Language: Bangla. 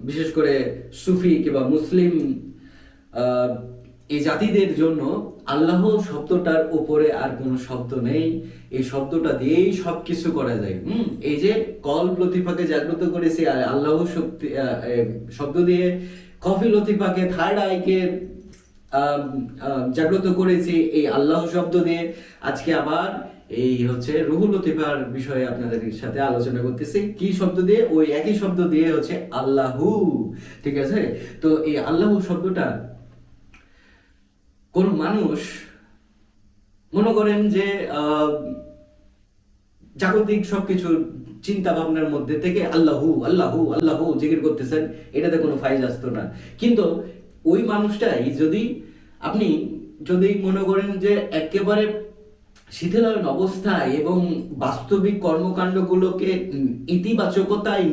বিশেষ করে সুফি কিংবা মুসলিম এই জাতিদের জন্য আল্লাহ শব্দটার উপরে আর কোনো শব্দ নেই। এই শব্দটা দিয়েই সবকিছু করা যায়। এই যে কল লতিফাকে জাগ্রত করেছে আল্লাহ শক্তি শব্দ দিয়ে, কফি লতিফাকে থার্ড আইকে জাগ্রত করেছি এই আল্লাহ শব্দ দিয়ে। আজকে আবার এই হচ্ছে রুহুল লতিফার বিষয়ে আপনাদের সাথে আলোচনা করতেছি। কি শব্দ দিয়ে? ওই একই শব্দ দিয়ে হচ্ছে আল্লাহু। ঠিক আছে, তো এই আল্লাহু শব্দটা কোন মানুষ মনে করেন যে জাগতিক সবকিছু চিন্তা ভাবনার মধ্যে থেকে আল্লাহু আল্লাহু আল্লাহু জিকির করতেছেন, এটাতে কোনো ফাইজ আসতো না। কিন্তু ওই মানুষটাই আপনি যদি মনে করেন যে একেবারে শিথিলায়ন অবস্থায় এবং বাস্তবিক কর্মকাণ্ডগুলোকে ইতিবাচকতায়